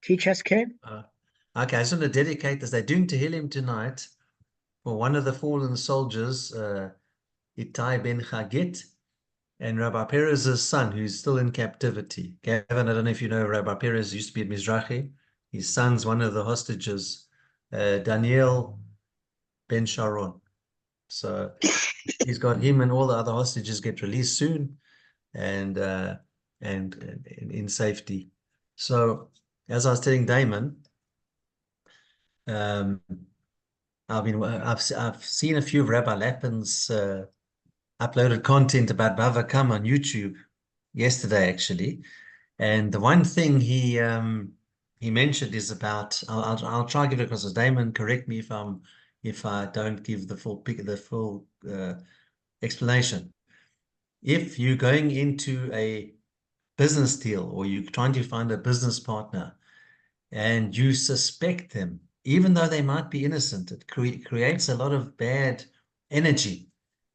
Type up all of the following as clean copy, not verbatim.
Teach us, Ken. Okay, I just want to dedicate this. They're doing Tehillim tonight for one of the fallen soldiers, Itai ben Chagit, and Rabbi Perez's son, who's still in captivity. Gavin, I don't know if you know, Rabbi Perez used to be at Mizrahi. His son's one of the hostages, Daniel ben Sharon. So he's got him, and all the other hostages get released soon, and in safety. So as I was telling Damon, I've seen a few of Rabbi Lappin's uploaded content about Bava Kamma on YouTube yesterday, actually. And the one thing he mentioned is about, I'll try to give it across as Damon. Correct me if I don't give the full explanation. If you're going into a business deal, or you're trying to find a business partner, and you suspect them, even though they might be innocent, it creates a lot of bad energy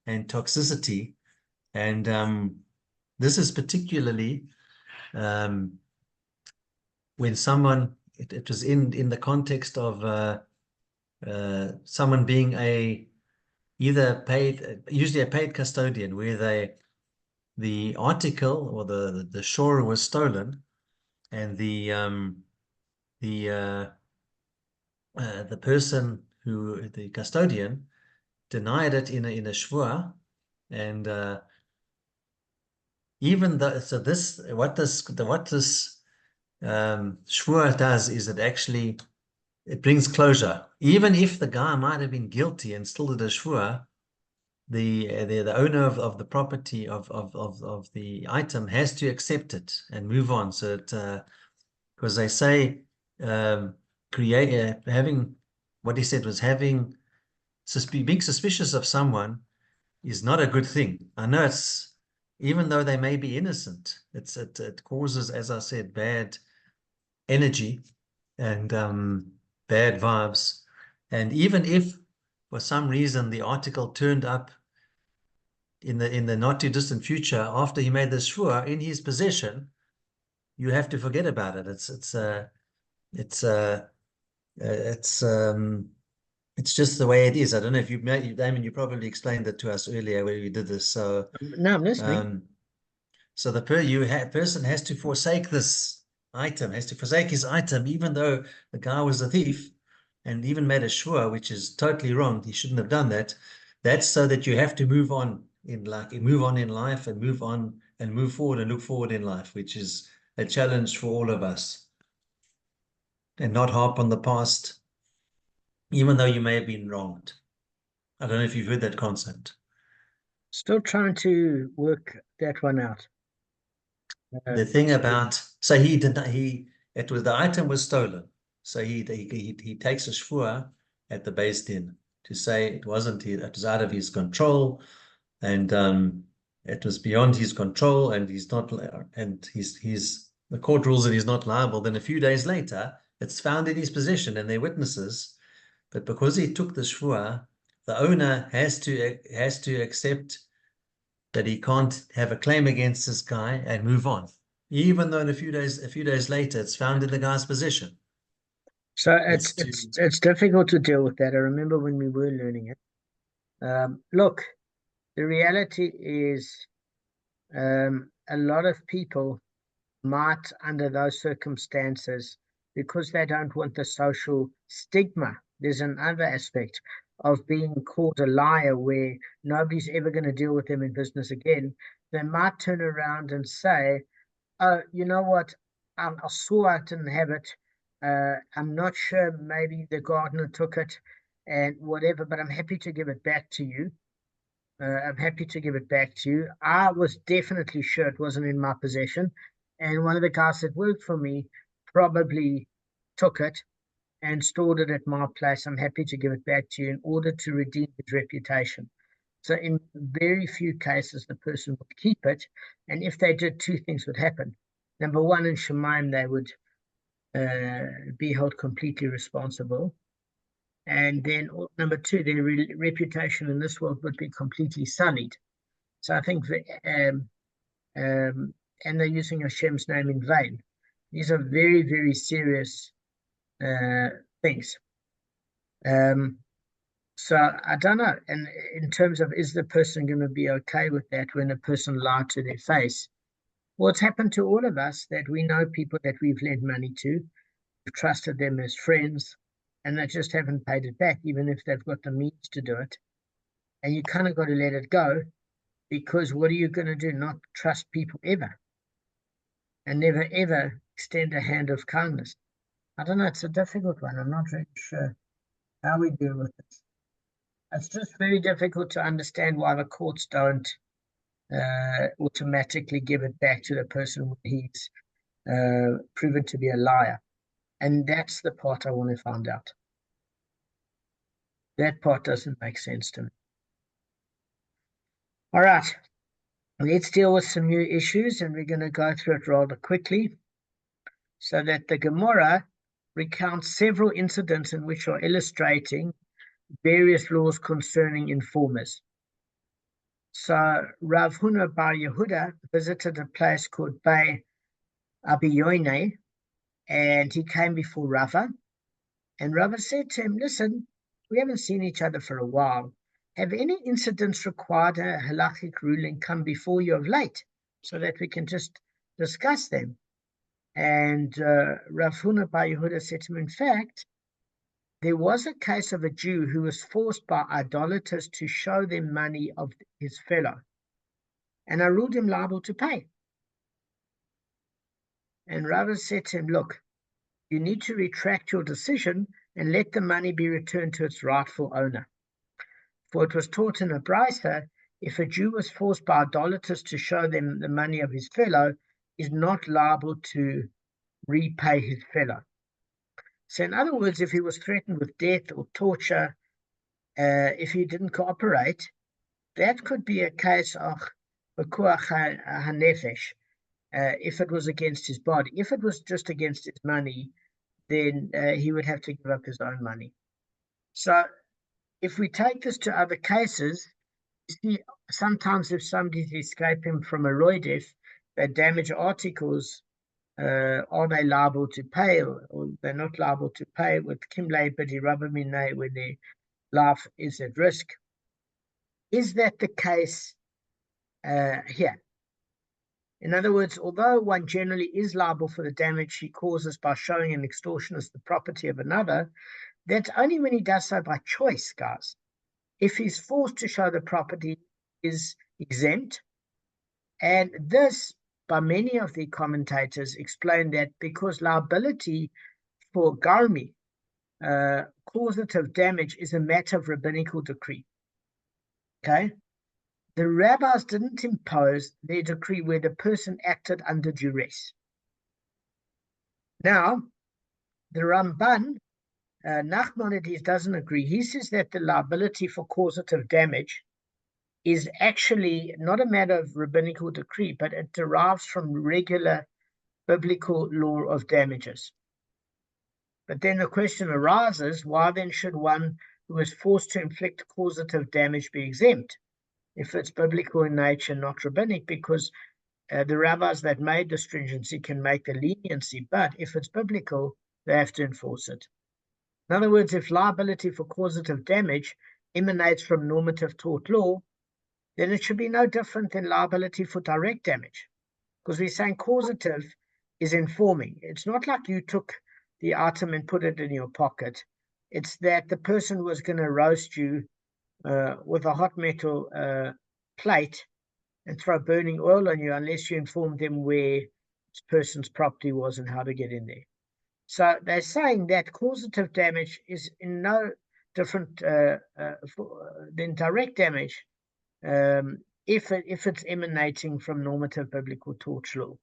and toxicity. And this is particularly when someone, it was in the context of someone being either paid, usually a paid custodian, where the article or the shore was stolen, and the person the custodian denied it in a shvua, and even though, so this what this shvua does is it brings closure. Even if the guy might have been guilty and still did a shvua, the owner of the property of the item has to accept it and move on. So it because they say having, what he said was, having being suspicious of someone is not a good thing. I know even though they may be innocent, it causes, as I said, bad energy and bad vibes. And even if for some reason the article turned up in the not too distant future after he made the shvua in his possession, you have to forget about it. It's just the way it is. I don't know if Damon, you probably explained it to us earlier where we did this. So No, I'm listening. So the person has to forsake this item, has to forsake his item, even though the guy was a thief and even made a shvua, which is totally wrong. He shouldn't have done that. That's so that you have to move on in life and move on and move forward and look forward in life, which is a challenge for all of us, and not harp on the past, even though you may have been wronged. I don't know if you've heard that concept. Still trying to work that one out. The thing about, so the item was stolen. So he takes a shvua at the Beis Din to say it was out of his control, and it was beyond his control, and the court rules that he's not liable. Then a few days later, it's found in his possession and they're witnesses. But because he took the shvua, the owner has to accept that he can't have a claim against this guy and move on, even though in a few days later it's found in the guy's possession. So it's difficult to deal with that. I remember when we were learning it. Look, the reality is, a lot of people might, under those circumstances, because they don't want the social stigma. There's another aspect of being called a liar where nobody's ever going to deal with them in business again. They might turn around and say, oh, you know what? I saw I didn't have it. I'm not sure. Maybe the gardener took it and whatever, but I'm happy to give it back to you. I'm happy to give it back to you. I was definitely sure it wasn't in my possession. And one of the guys that worked for me probably took it and stored it at my place. I'm happy to give it back to you in order to redeem his reputation. So in very few cases, the person would keep it. And if they did, two things would happen. Number one, in Shemaim, they would be held completely responsible. And then number two, their reputation in this world would be completely sullied. So I think and they're using Hashem's name in vain. These are very, very serious things. So I don't know. And in terms of, is the person going to be okay with that when a person lied to their face? Well, it's happened to all of us that we know people that we've lent money to, we've trusted them as friends, and they just haven't paid it back, even if they've got the means to do it. And you kind of got to let it go, because what are you going to do? Not trust people ever, and never ever extend a hand of kindness. I don't know. It's a difficult one. I'm not really sure how we deal with it. It's just very difficult to understand why the courts don't automatically give it back to the person when he's proven to be a liar. And that's the part I want to find out. That part doesn't make sense to me. All right, let's deal with some new issues, and we're going to go through it rather quickly, so that the Gemara recounts several incidents in which are illustrating various laws concerning informers. So Rav Huna Bar Yehuda visited a place called Bay Abiyoine, and he came before Rava, and Rava said to him, listen, we haven't seen each other for a while. Have any incidents required a halachic ruling come before you of late, so that we can just discuss them? And Rav Huna Bar Yehuda said to him, in fact, there was a case of a Jew who was forced by idolaters to show them money of his fellow, and I ruled him liable to pay. And Rava said to him, look, you need to retract your decision and let the money be returned to its rightful owner. For it was taught in a brisa, if a Jew was forced by idolaters to show them the money of his fellow, is not liable to repay his fellow. So in other words, if he was threatened with death or torture, if he didn't cooperate, that could be a case of pekuach hanefesh, if it was against his body. If it was just against his money, then he would have to give up his own money. So if we take this to other cases, you see, sometimes if somebody's escaping from a roidef, they damage articles, are they liable to pay, or they're not liable to pay with kimlei b'di rabba minay when their life is at risk? Is that the case here? In other words, although one generally is liable for the damage he causes by showing an extortionist the property of another, that's only when he does so by choice, guys. If he's forced to show the property, is exempt. And this, by many of the commentators, explain that because liability for garmi, causative damage, is a matter of rabbinical decree. Okay? The rabbis didn't impose their decree where the person acted under duress. Now, the Ramban, Nachmanides, doesn't agree. He says that the liability for causative damage is actually not a matter of rabbinical decree, but it derives from regular biblical law of damages. But then the question arises, why then should one who is forced to inflict causative damage be exempt, if it's biblical in nature, not rabbinic? Because the rabbis that made the stringency can make the leniency, but if it's biblical, they have to enforce it. In other words, if liability for causative damage emanates from normative tort law, then it should be no different than liability for direct damage, because we're saying causative is informing. It's not like you took the item and put it in your pocket. It's that the person was going to roast you with a hot metal plate and throw burning oil on you unless you informed them where this person's property was and how to get in there. So they're saying that causative damage is in no different than direct damage, if it's emanating from normative biblical tort law.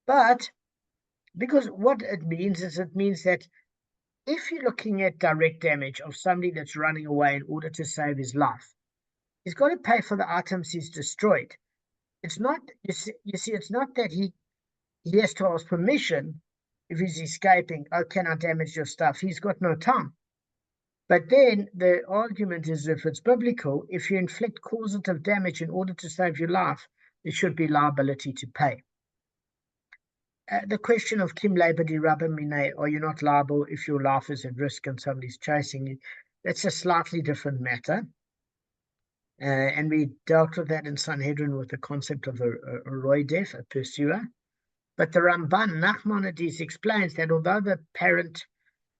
But because what it means is, it means that if you're looking at direct damage of somebody that's running away in order to save his life, he's got to pay for the items he's destroyed. It's not, you see, it's not that he has to ask permission if he's escaping. Oh, can I damage your stuff? He's got no time. But then the argument is, if it's biblical, if you inflict causative damage in order to save your life, there should be liability to pay. The question of Kim Labadi Rabba Mine, are you not liable if your life is at risk and somebody's chasing you? That's a slightly different matter. And we dealt with that in Sanhedrin with the concept of a roidef, a pursuer. But the Ramban, Nachmanides, explains that although the apparent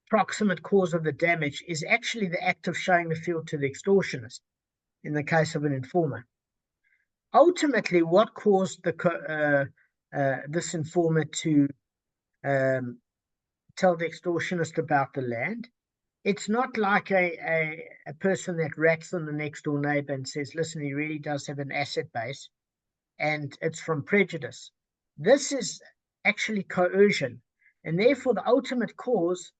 proximate cause of the damage is actually the act of showing the field to the extortionist, in the case of an informer. Ultimately, what caused this informer to tell the extortionist about the land? It's not like a person that rats on the next door neighbor and says, listen, he really does have an asset base, and it's from prejudice. This is actually coercion, and therefore the ultimate cause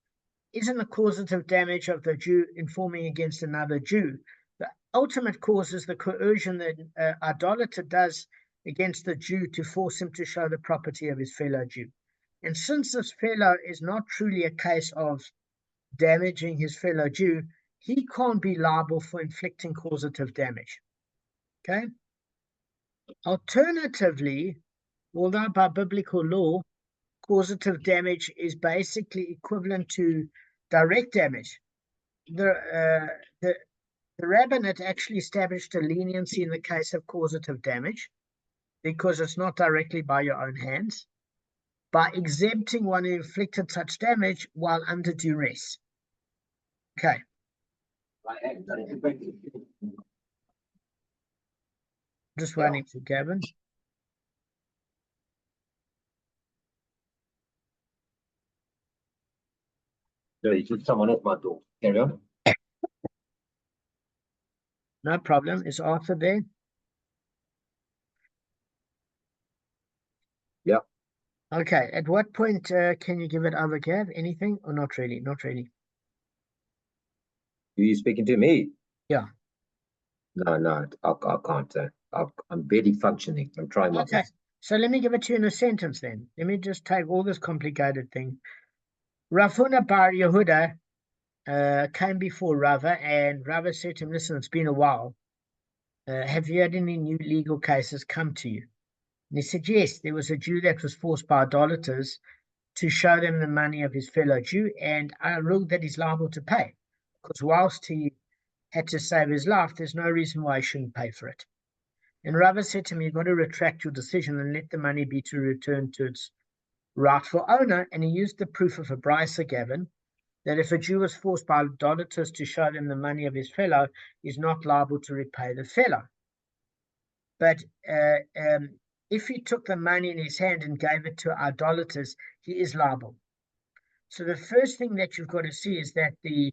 isn't the causative damage of the Jew informing against another Jew. The ultimate cause is the coercion that idolater does against the Jew to force him to show the property of his fellow Jew. And since this fellow is not truly a case of damaging his fellow Jew, he can't be liable for inflicting causative damage. Okay? Alternatively, although by biblical law, causative damage is basically equivalent to direct damage, the rabbinate actually established a leniency in the case of causative damage because it's not directly by your own hands, by exempting one who inflicted such damage while under duress. Okay. Just waiting for Gavin. No, you took someone at my door. Carry on. No problem. Is Arthur there? Yeah. Okay. At what point can you give it over, Gav? Anything or not really? Not really. Are you speaking to me? Yeah. No, I can't. I'm barely functioning. I'm trying my best. So let me give it to you in a sentence then. Let me just take all this complicated thing. Rav Huna bar Yehuda came before Rava, and Rava said to him, listen, it's been a while. Have you had any new legal cases come to you? And he said, yes, there was a Jew that was forced by idolaters to show them the money of his fellow Jew, and I ruled that he's liable to pay. Because whilst he had to save his life, there's no reason why he shouldn't pay for it. And Rava said to me, you've got to retract your decision and let the money be to return to its rightful owner. And he used the proof of a brisa, Gavin, that if a Jew was forced by idolaters to show them the money of his fellow, he's not liable to repay the fellow. But if he took the money in his hand and gave it to idolaters, he is liable. So the first thing that you've got to see is that the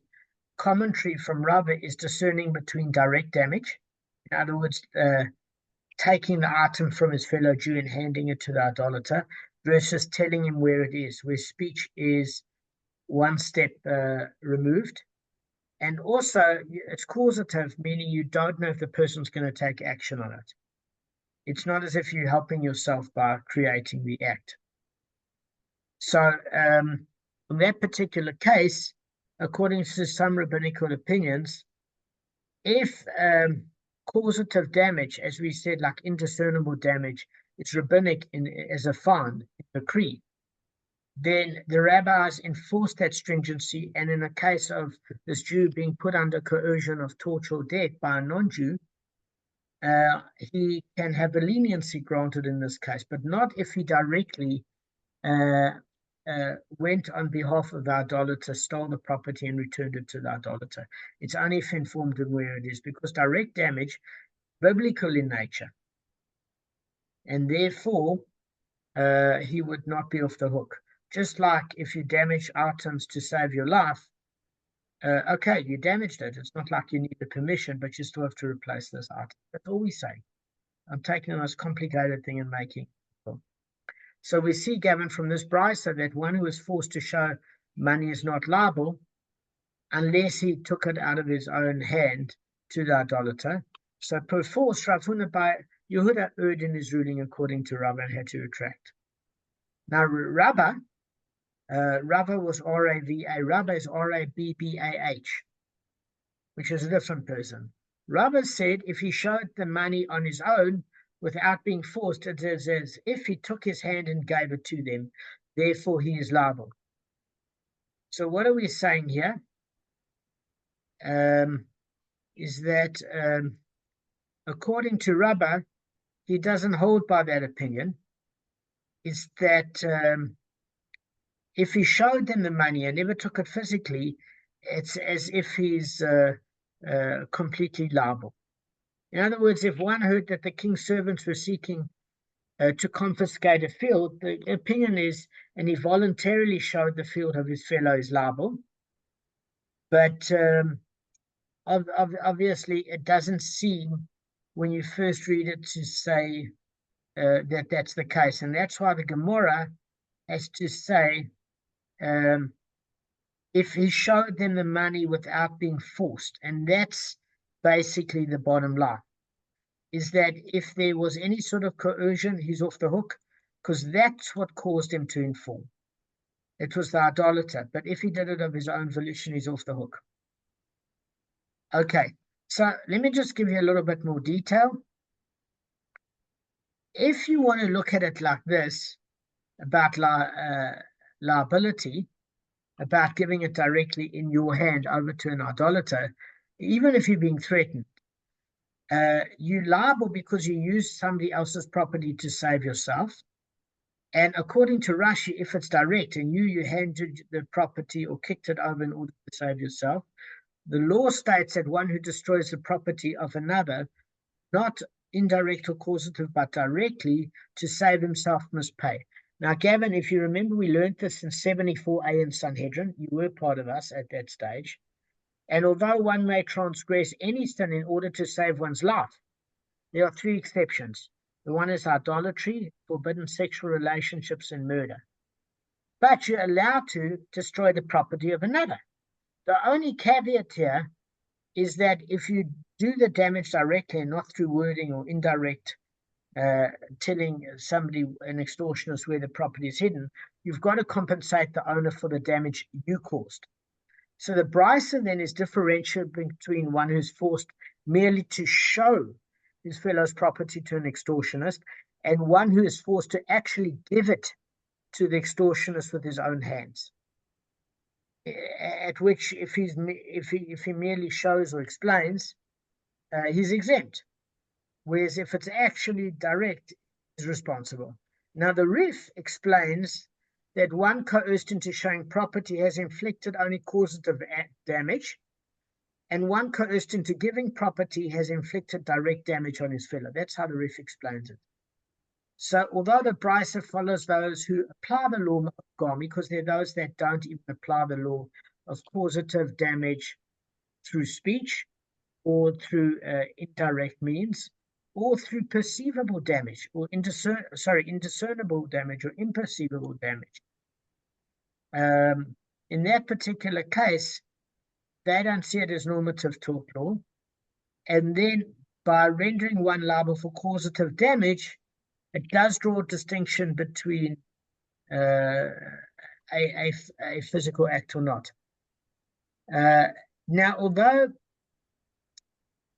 commentary from Rava is discerning between direct damage, in other words, taking the item from his fellow Jew and handing it to the idolater, versus telling him where it is, where speech is one step removed. And also, it's causative, meaning you don't know if the person's going to take action on it. It's not as if you're helping yourself by creating the act. So, in that particular case, according to some rabbinical opinions, if causative damage, as we said, like indiscernible damage, it's rabbinic as a fine, decree, then the rabbis enforce that stringency. And in a case of this Jew being put under coercion of torture or death by a non-Jew, he can have a leniency granted in this case, but not if he directly went on behalf of the idolater, stole the property and returned it to the idolater. It's only if informed of where it is, because direct damage, biblical in nature, and therefore he would not be off the hook. Just like if you damage items to save your life, okay, you damaged it. It's not like you need the permission, but you still have to replace this item. That's all we say. I'm taking the most complicated thing and making it. So we see, Gavin, from this brisa that one who is forced to show money is not liable unless he took it out of his own hand to the idolater. So perforce, Rav Huna bar Yehuda erred in his ruling according to Rava and had to retract. Now, Rava was R-A-V-A. Rava is R-A-B-B-A-H, which is a different person. Rava said if he showed the money on his own, without being forced, it is as if he took his hand and gave it to them. Therefore, he is liable. So what are we saying here? Is that according to Rabba, he doesn't hold by that opinion, is that if he showed them the money and never took it physically, it's as if he's completely liable. In other words, if one heard that the king's servants were seeking to confiscate a field, the opinion is, and he voluntarily showed the field of his fellow, is liable. But obviously, it doesn't seem, when you first read it, to say that that's the case. And that's why the Gemara has to say, if he showed them the money without being forced, and that's basically the bottom line, is that if there was any sort of coercion, he's off the hook, because that's what caused him to inform. It was the idolater. But if he did it of his own volition, he's off the hook. Okay, so let me just give you a little bit more detail. If you want to look at it like this, about liability, about giving it directly in your hand over to an idolater, even if you're being threatened, you're liable because you used somebody else's property to save yourself. And according to Rashi, if it's direct and you handed the property or kicked it over in order to save yourself, the law states that one who destroys the property of another, not indirect or causative, but directly to save himself, must pay. Now, Gavin, if you remember, we learned this in 74a in Sanhedrin. You were part of us at that stage. And although one may transgress any sin in order to save one's life, there are three exceptions. The one is idolatry, forbidden sexual relationships, and murder. But you're allowed to destroy the property of another. The only caveat here is that if you do the damage directly and not through wording or indirect, telling somebody, an extortionist, where the property is hidden, you've got to compensate the owner for the damage you caused. So the brisa then is differentiated between one who's forced merely to show his fellow's property to an extortionist and one who is forced to actually give it to the extortionist with his own hands. At which, if he merely shows or explains, he's exempt. Whereas if it's actually direct, he's responsible. Now the Rif explains that one coerced into showing property has inflicted only causative damage, and one coerced into giving property has inflicted direct damage on his fellow. That's how the Rif explains it. So although the brisa follows those who apply the law of Gami, because there are those that don't even apply the law of causative damage through speech or through indirect means, or through perceivable damage, or indiscernible damage, or imperceivable damage. In that particular case, they don't see it as normative tort law. And then by rendering one liable for causative damage, it does draw a distinction between a physical act or not. Now, although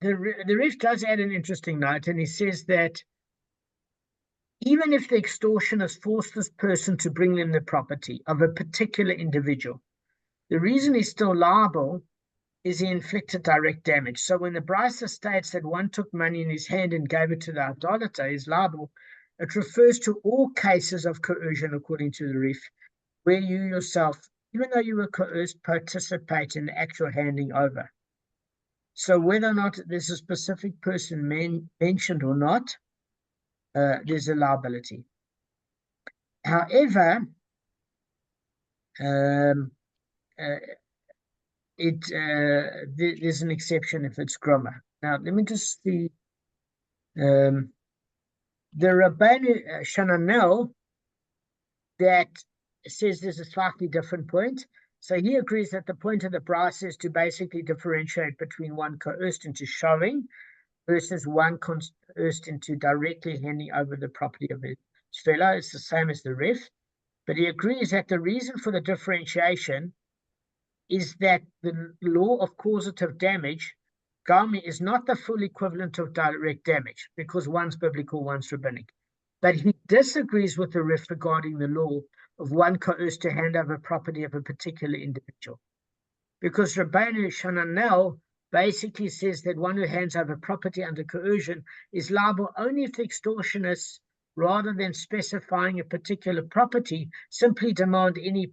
the Rif does add an interesting note, and he says that even if the extortionist forced this person to bring them the property of a particular individual, the reason he's still liable is he inflicted direct damage. So when the brisa states that one took money in his hand and gave it to the idolater, he's liable, it refers to all cases of coercion, according to the Rif, where you yourself, even though you were coerced, participate in the actual handing over. So whether or not there's a specific person mentioned or not, there's a liability. However, there's an exception if it's groma. Now, let me just see. The Rabbeinu Shananel that says there's a slightly different point. So he agrees that the point of the brisa is to basically differentiate between one coerced into showing versus one coerced into directly handing over the property of his fellow. It's the same as the Rif. But he agrees that the reason for the differentiation is that the law of causative damage Garmi is not the full equivalent of direct damage because one's biblical, one's rabbinic. But he disagrees with the Rif regarding the law of one coerced to hand over property of a particular individual. Because Rabbeinu Shananel basically says that one who hands over property under coercion is liable only if the extortionists, rather than specifying a particular property, simply demand any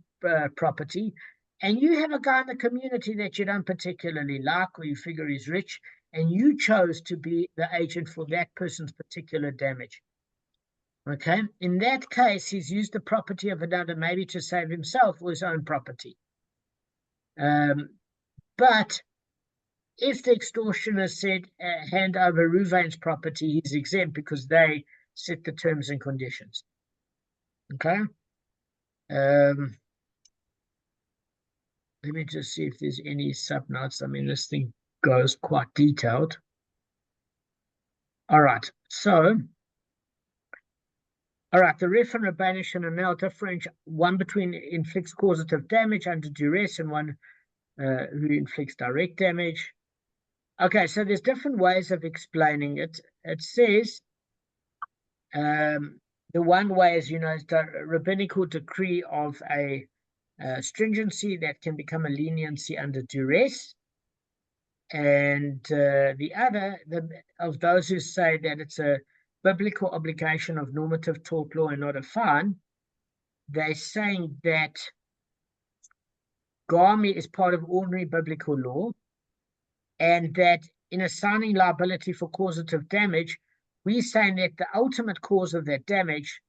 property. And you have a guy in the community that you don't particularly like, or you figure is rich, and you chose to be the agent for that person's particular damage. Okay, in that case, he's used the property of another maybe to save himself or his own property. But if the extortioner said hand over Ruvain's property, he's exempt because they set the terms and conditions. Okay. Let me just see if there's any subnotes. I mean, this thing goes quite detailed. All right. So, all right, the Rif and Rabbanish and now differentiate one between inflicts causative damage under duress and one who inflicts direct damage. Okay, so there's different ways of explaining it. It says the one way is, is the rabbinical decree of a stringency that can become a leniency under duress. And the other of those who say that it's a biblical obligation of normative tort law and not a fine, they're saying that Garmi is part of ordinary biblical law, and that in assigning liability for causative damage, we're saying that the ultimate cause of that damage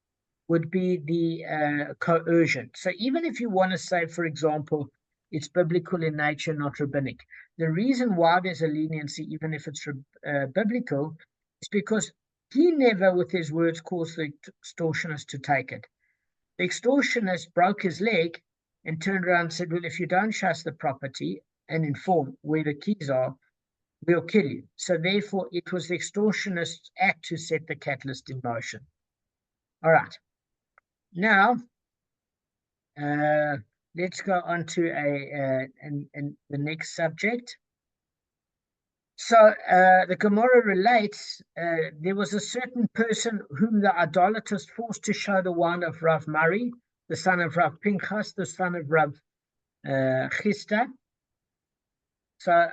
would be the coercion. So even if you want to say, for example, it's biblical in nature, not rabbinic, the reason why there's a leniency, even if it's biblical, is because he never, with his words, caused the extortionist to take it. The extortionist broke his leg and turned around and said, well, if you don't show us the property and inform where the keys are, we'll kill you. So therefore, it was the extortionist's act to set the catalyst in motion. All right. Now, let's go on to the next subject. So the Gemara relates, there was a certain person whom the idolaters forced to show the wine of Rav Mari, the son of Rav Pinchas, the son of Rav Chisda. So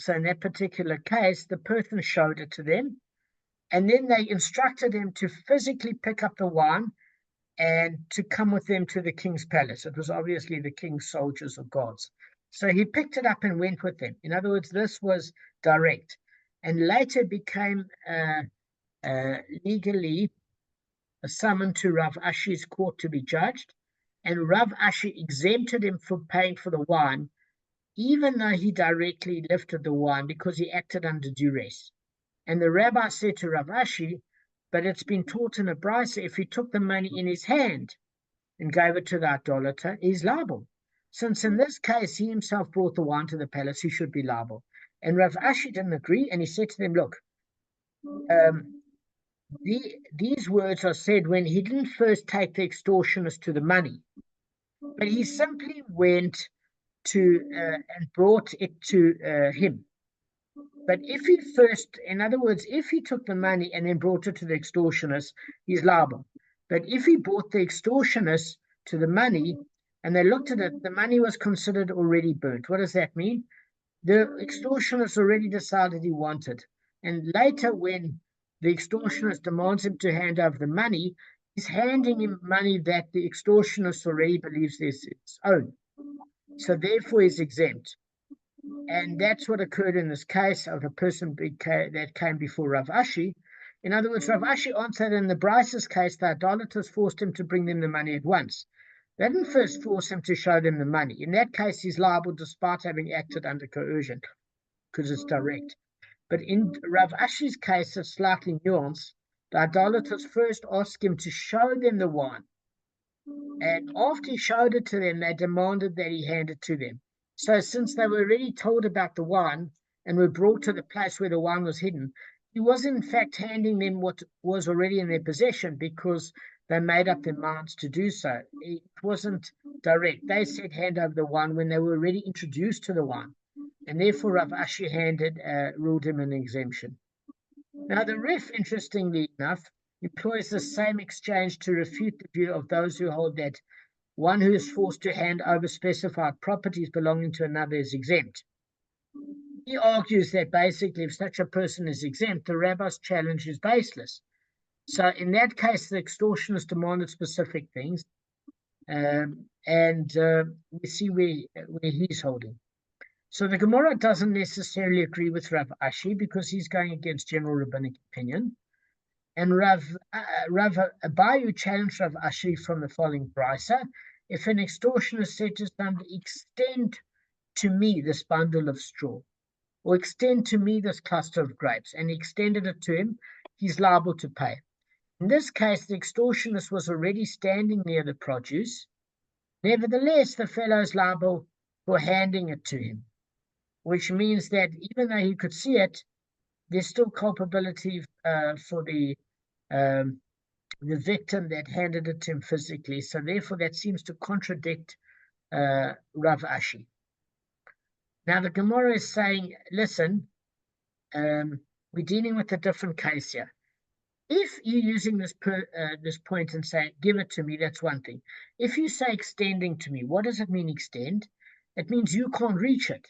in that particular case, the person showed it to them, and then they instructed him to physically pick up the wine and to come with them to the king's palace. It was obviously the king's soldiers or guards. So he picked it up and went with them. In other words, this was direct, and later became legally summoned to Rav Ashi's court to be judged, and Rav Ashi exempted him from paying for the wine, even though he directly lifted the wine because he acted under duress. And the rabbi said to Rav Ashi, but it's been taught in a brisa, if he took the money in his hand and gave it to the idolater, he's liable. Since in this case he himself brought the wine to the palace, he should be liable. And Rav Ashi didn't agree, and he said to them, look, these words are said when he didn't first take the extortionist to the money, but he simply went to and brought it to him. But if he first, in other words, if he took the money and then brought it to the extortionist, he's liable. But if he brought the extortionist to the money and they looked at it, the money was considered already burnt. What does that mean? The extortionist already decided he wanted. And later, when the extortionist demands him to hand over the money, he's handing him money that the extortionist already believes is its own. So therefore, he's exempt. And that's what occurred in this case of a person that came before Rav Ashi. In other words, Rav Ashi answered in the Bryce's case, the idolaters forced him to bring them the money at once. They didn't first force him to show them the money. In that case, he's liable despite having acted under coercion because it's direct. But in Rav Ashi's case, it's slightly nuanced. The idolaters first asked him to show them the wine. And after he showed it to them, they demanded that he hand it to them. So since they were already told about the wine and were brought to the place where the wine was hidden, he was in fact handing them what was already in their possession because they made up their minds to do so. It wasn't direct. They said hand over the wine when they were already introduced to the wine. And therefore Rav Ashi ruled him an exemption. Now the Rif, interestingly enough, employs the same exchange to refute the view of those who hold that one who is forced to hand over specified properties belonging to another is exempt. He argues that basically if such a person is exempt, the rabbi's challenge is baseless. So in that case, the extortionist demanded specific things, and we see where he's holding. So the Gemara doesn't necessarily agree with Rav Ashi because he's going against general rabbinic opinion. And Rav Abayu challenged Rav Ashi from the following brisa: if an extortionist said to somebody, extend to me this bundle of straw, or extend to me this cluster of grapes, and he extended it to him, he's liable to pay. In this case, the extortionist was already standing near the produce. Nevertheless, the fellow is liable for handing it to him, which means that even though he could see it, there's still culpability for the victim that handed it to him physically. So therefore, that seems to contradict Rav Ashi. Now the Gemara is saying, listen, we're dealing with a different case here. If you're using this point and say, give it to me, that's one thing. If you say extending to me, what does it mean extend? It means you can't reach it.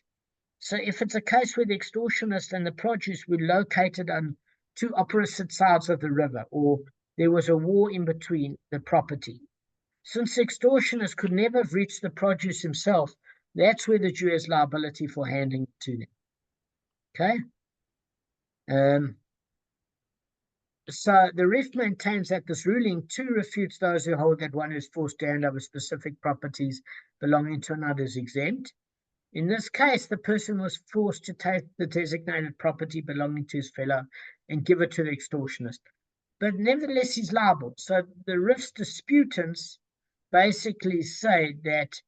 So if it's a case where the extortionist and the produce were located on two opposite sides of the river, or there was a war in between the property, since the extortionist could never have reached the produce himself, that's where the Jew has liability for handing it to them. Okay? So the Rif maintains that this ruling too refutes those who hold that one who is forced to hand over specific properties belonging to another is exempt. In this case, the person was forced to take the designated property belonging to his fellow and give it to the extortionist. But nevertheless, he's liable. So the Rif's disputants basically say that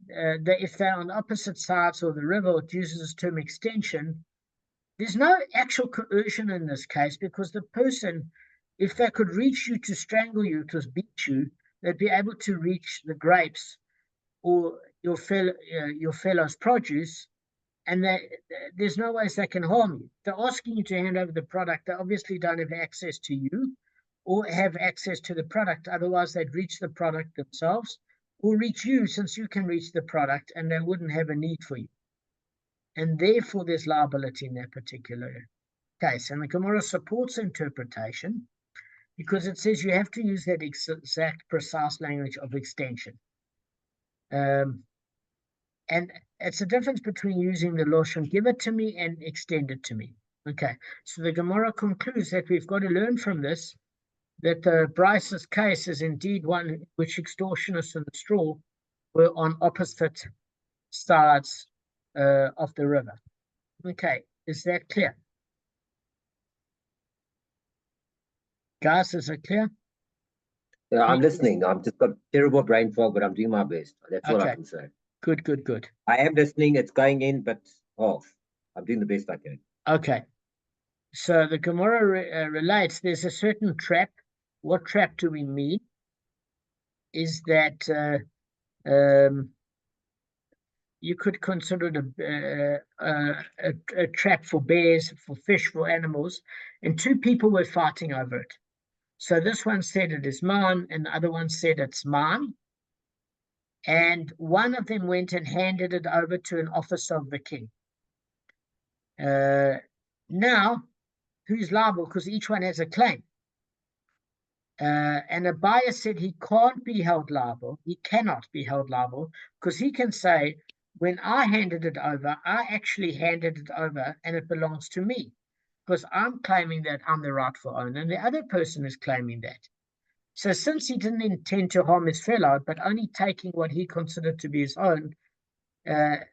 if they're on opposite sides of the river, it uses the term extension. There's no actual coercion in this case because the person, if they could reach you to strangle you, to beat you, they'd be able to reach the grapes or your fellow's produce, and there's no ways they can harm you. They're asking you to hand over the product. They obviously don't have access to you or have access to the product. Otherwise, they'd reach the product themselves or reach you since you can reach the product and they wouldn't have a need for you. And therefore, there's liability in that particular case. And the Gemara supports interpretation because it says you have to use that exact, precise language of extension. And it's a difference between using the Lashon, give it to me, and extend it to me. Okay, so the Gemara concludes that we've got to learn from this that Bryce's case is indeed one which extortionists and the straw were on opposite sides of the river. Okay, is that clear? Guys, is it clear? Yeah, I'm listening. I've just got terrible brain fog, but I'm doing my best. That's all I can say. Good. I am listening. It's going in, but half. I'm doing the best I can. Okay. So the Gemara relates there's a certain trap. What trap do we mean? Is that you could consider it a trap for bears, for fish, for animals, and two people were fighting over it. So this one said it is mine, and the other one said it's mine. And one of them went and handed it over to an officer of the king. Now, who's liable? Because each one has a claim. And a buyer said he can't be held liable. He cannot be held liable because he can say, when I handed it over, I actually handed it over and it belongs to me because I'm claiming that I'm the rightful owner and the other person is claiming that. So since he didn't intend to harm his fellow, but only taking what he considered to be his own,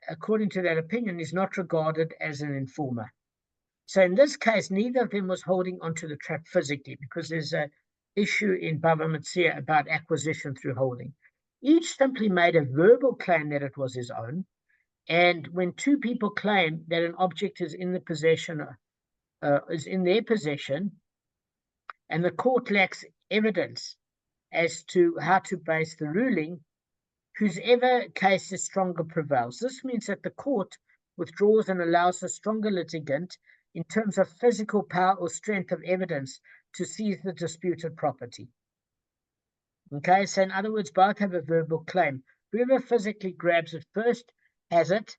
according to that opinion, is not regarded as an informer. So in this case, neither of them was holding onto the trap physically because there's an issue in Bava Kamma about acquisition through holding. Each simply made a verbal claim that it was his own. And when two people claim that an object is in the possession is in their possession, and the court lacks evidence as to how to base the ruling, whosever case is stronger prevails. This means that the court withdraws and allows the stronger litigant, in terms of physical power or strength of evidence, to seize the disputed property. Okay, so in other words, both have a verbal claim. Whoever physically grabs it first has it,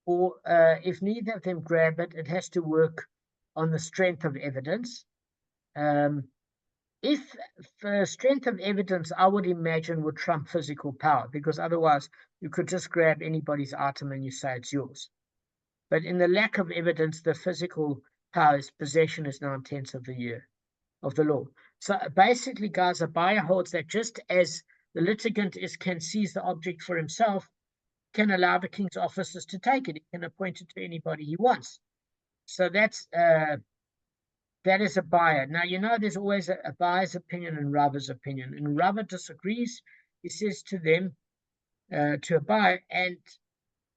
or if neither of them grab it, it has to work on the strength of evidence. If strength of evidence, I would imagine, would trump physical power, because otherwise you could just grab anybody's item and you say it's yours. But in the lack of evidence, the physical powers possession is 9/10 of the law. So basically, guys, a buyer holds that just as the litigant can seize the object for himself, can allow the king's officers to take it. He can appoint it to anybody he wants. So that is a buyer. Now, there's always a buyer's opinion and Rava's opinion. And Rava disagrees. He says to them, to a buyer, and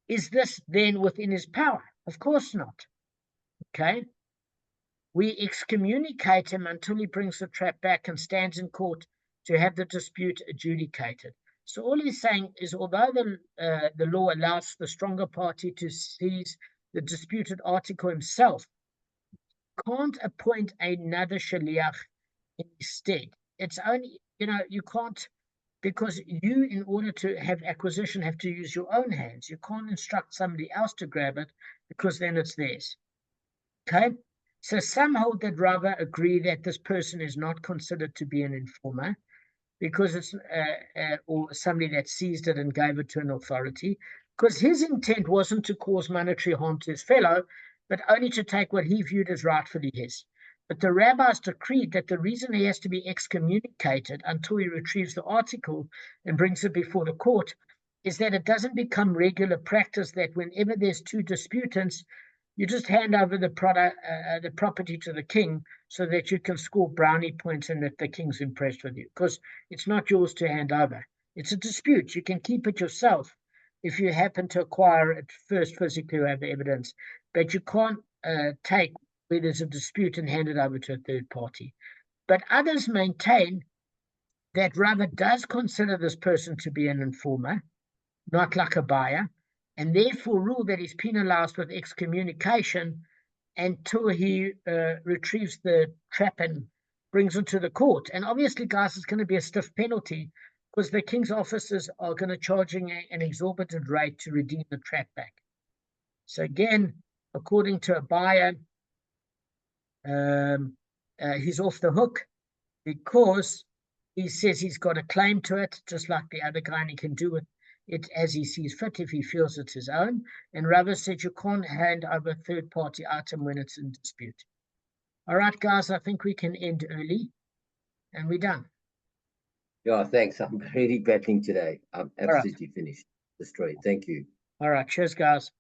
is this then within his power? Of course not. Okay. We excommunicate him until he brings the trap back and stands in court to have the dispute adjudicated. So all he's saying is, although the law allows the stronger party to seize the disputed article himself, can't appoint another shaliach instead. It's only, you can't, because you, in order to have acquisition, have to use your own hands. You can't instruct somebody else to grab it, because then it's theirs. Okay? So some hold that Rava agree that this person is not considered to be an informer, because it's or somebody that seized it and gave it to an authority, because his intent wasn't to cause monetary harm to his fellow, but only to take what he viewed as rightfully his. But the rabbis decreed that the reason he has to be excommunicated until he retrieves the article and brings it before the court is that it doesn't become regular practice that whenever there's two disputants, you just hand over the property to the king so that you can score brownie points and that the king's impressed with you, because it's not yours to hand over. It's a dispute. You can keep it yourself if you happen to acquire it first physically or have the evidence, but you can't take where there's a dispute and hand it over to a third party. But others maintain that Rava does consider this person to be an informer, not like a buyer, and therefore rule that he's penalized with excommunication until he retrieves the trap and brings it to the court. And obviously, guys, it's going to be a stiff penalty, because the king's officers are going to charge an exorbitant rate to redeem the trap back. So again, according to a buyer, he's off the hook, because he says he's got a claim to it, just like the other guy, and he can do with it as he sees fit if he feels it's his own. And Rava said you can't hand over a third-party item when it's in dispute. All right, guys, I think we can end early, and we're done. Yeah, thanks. I'm really battling today. I'm absolutely finished. Destroyed. Thank you. All right, cheers, guys.